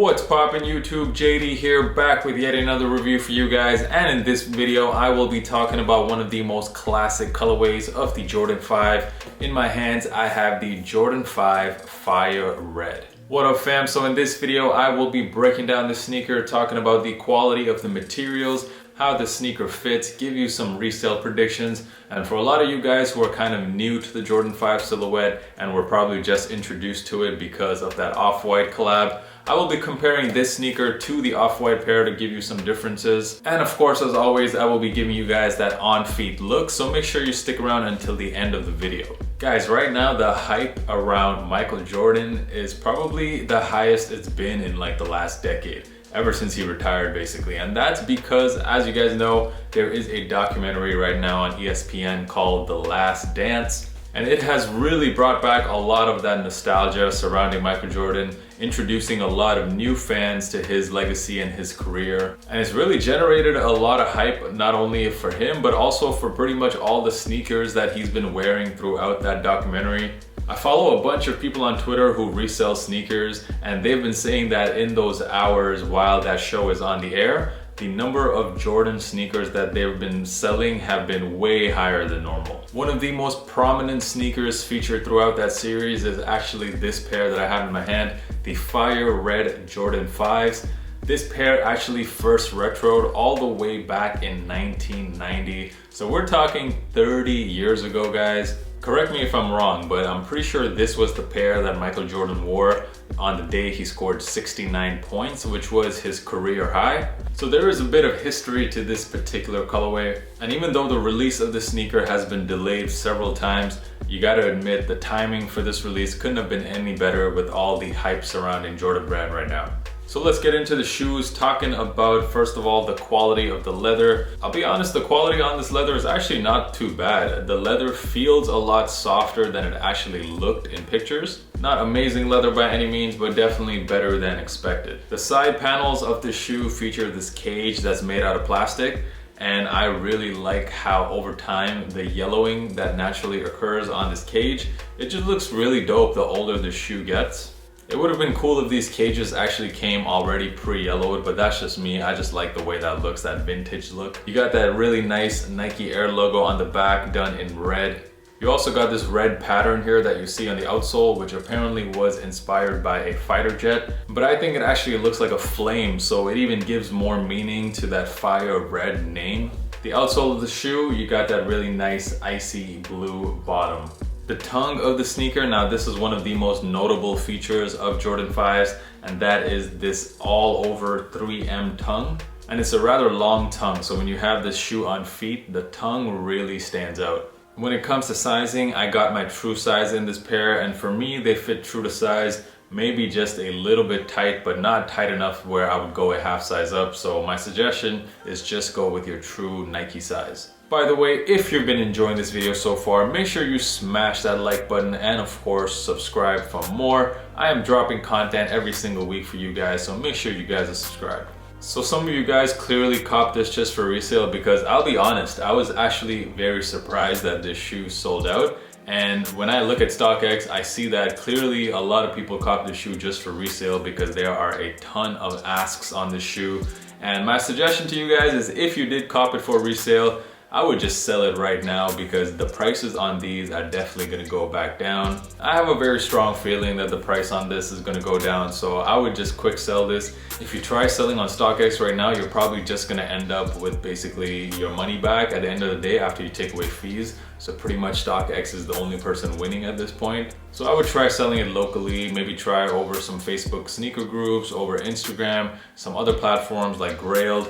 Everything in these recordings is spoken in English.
What's poppin' YouTube? JD here, back with yet another review for you guys, and in this video I will be talking about one of the most classic colorways of the Jordan 5. In my hands I have the Jordan 5 Fire Red. What up fam? So in this video I will be breaking down the sneaker, talking about the quality of the materials, how the sneaker fits, give you some resale predictions, and for a lot of you guys who are kind of new to the Jordan 5 silhouette and were probably just introduced to it because of that Off-White collab, I will be comparing this sneaker to the Off-White pair to give you some differences. And of course, as always, I will be giving you guys that on-feet look, so make sure you stick around until the end of the video. Guys, right now the hype around Michael Jordan is probably the highest it's been in like the last decade. Ever since he retired basically, and that's because, as you guys know, there is a documentary right now on ESPN called The Last Dance, and it has really brought back a lot of that nostalgia surrounding Michael Jordan, introducing a lot of new fans to his legacy and his career, and it's really generated a lot of hype, not only for him but also for pretty much all the sneakers that he's been wearing throughout that documentary. I follow a bunch of people on Twitter who resell sneakers, and they've been saying that in those hours while that show is on the air, the number of Jordan sneakers that they've been selling have been way higher than normal. One of the most prominent sneakers featured throughout that series is actually this pair that I have in my hand, the Fire Red Jordan 5s. This pair actually first retroed all the way back in 1990. So we're talking 30 years ago, guys. Correct me if I'm wrong, but I'm pretty sure this was the pair that Michael Jordan wore on the day he scored 69 points, which was his career high. So there is a bit of history to this particular colorway. And even though the release of the sneaker has been delayed several times, you gotta admit the timing for this release couldn't have been any better with all the hype surrounding Jordan brand right now. So let's get into the shoes, talking about first of all the quality of the leather. I'll be honest, the quality on this leather is actually not too bad. The leather feels a lot softer than it actually looked in pictures. Not amazing leather by any means, but definitely better than expected. The side panels of the shoe feature this cage that's made out of plastic, and I really like how over time the yellowing that naturally occurs on this cage, it just looks really dope the older the shoe gets. It would have been cool if these cages actually came already pre-yellowed, but that's just me. I just like the way that looks, that vintage look. You got that really nice Nike Air logo on the back done in red. You also got this red pattern here that you see on the outsole, which apparently was inspired by a fighter jet. But I think it actually looks like a flame, so it even gives more meaning to that Fire Red name. The outsole of the shoe, you got that really nice icy blue bottom. The tongue of the sneaker, now this is one of the most notable features of Jordan 5s, and that is this all over 3M tongue. And it's a rather long tongue, so when you have this shoe on feet, the tongue really stands out. When it comes to sizing, I got my true size in this pair, and for me they fit true to size, maybe just a little bit tight, but not tight enough where I would go a half size up. So my suggestion is just go with your true Nike size. By the way, if you've been enjoying this video so far, make sure you smash that like button and of course subscribe for more. I am dropping content every single week for you guys, so make sure you guys are subscribed. So some of you guys clearly copped this just for resale, because I'll be honest, I was actually very surprised that this shoe sold out. And when I look at StockX, I see that clearly a lot of people copped the shoe just for resale because there are a ton of asks on this shoe. And my suggestion to you guys is, if you did cop it for resale, I would just sell it right now, because the prices on these are definitely gonna go back down. I have a very strong feeling that the price on this is gonna go down, so I would just quick sell this. If you try selling on StockX right now, you're probably just gonna end up with basically your money back at the end of the day after you take away fees. So pretty much StockX is the only person winning at this point. So I would try selling it locally, maybe try over some Facebook sneaker groups, over Instagram, some other platforms like Resale.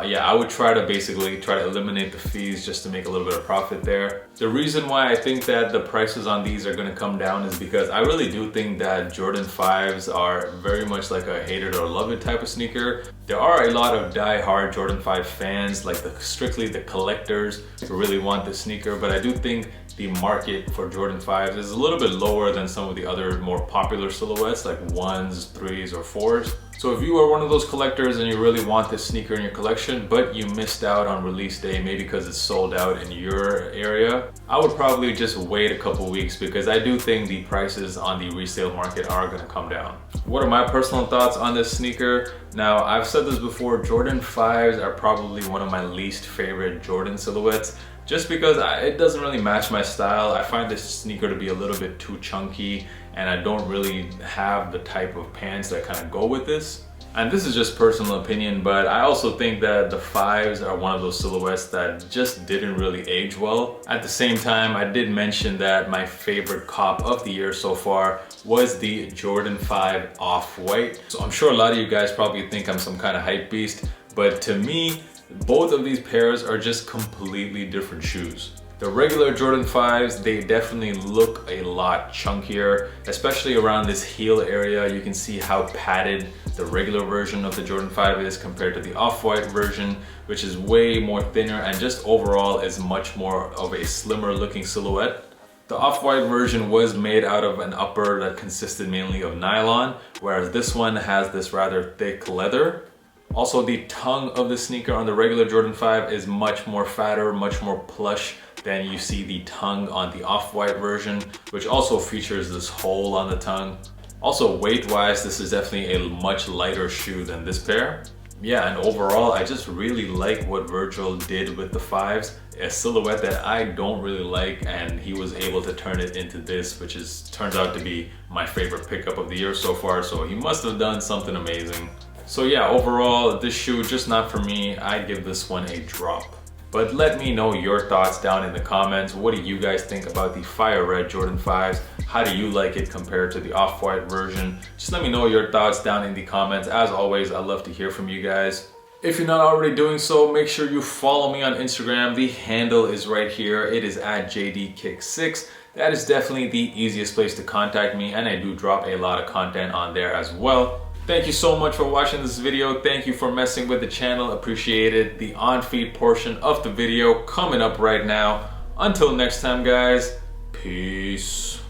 Yeah, I would try to basically eliminate the fees just to make a little bit of profit there. The reason why I think that the prices on these are gonna come down is because I really do think that Jordan 5s are very much like a hate it or love it type of sneaker. There are a lot of die-hard Jordan 5 fans, like strictly the collectors who really want the sneaker, but I do think the market for Jordan 5s is a little bit lower than some of the other more popular silhouettes like 1s, 3s, or 4s. So if you are one of those collectors and you really want this sneaker in your collection, but you missed out on release day, maybe because it's sold out in your area, I would probably just wait a couple weeks, because I do think the prices on the resale market are gonna come down. What are my personal thoughts on this sneaker? Now, I've said this before, Jordan 5s are probably one of my least favorite Jordan silhouettes, just because it doesn't really match my style. I find this sneaker to be a little bit too chunky, and I don't really have the type of pants that kind of go with this. And this is just personal opinion, but I also think that the 5s are one of those silhouettes that just didn't really age well. At the same time, I did mention that my favorite cop of the year so far was the Jordan 5 Off-White. So I'm sure a lot of you guys probably think I'm some kind of hype beast, but to me, both of these pairs are just completely different shoes. The regular Jordan 5s, they definitely look a lot chunkier, especially around this heel area. You can see how padded the regular version of the Jordan 5 is compared to the Off-White version, which is way more thinner and just overall is much more of a slimmer looking silhouette. The Off-White version was made out of an upper that consisted mainly of nylon, whereas this one has this rather thick leather. Also, the tongue of the sneaker on the regular Jordan 5 is much more fatter, much more plush than you see the tongue on the Off-White version, which also features this hole on the tongue. Also, weight-wise, this is definitely a much lighter shoe than this pair. Yeah, and overall, I just really like what Virgil did with the 5s. A silhouette that I don't really like, and he was able to turn it into this, which turns out to be my favorite pickup of the year so far, so he must have done something amazing. So yeah, overall, this shoe, just not for me. I'd give this one a drop. But let me know your thoughts down in the comments. What do you guys think about the Fire Red Jordan 5s? How do you like it compared to the Off-White version? Just let me know your thoughts down in the comments. As always, I love to hear from you guys. If you're not already doing so, make sure you follow me on Instagram. The handle is right here. It is at JDKick6. That is definitely the easiest place to contact me, and I do drop a lot of content on there as well. Thank you so much for watching this video. Thank you for messing with the channel. Appreciate it. The on-feed portion of the video coming up right now. Until next time, guys. Peace.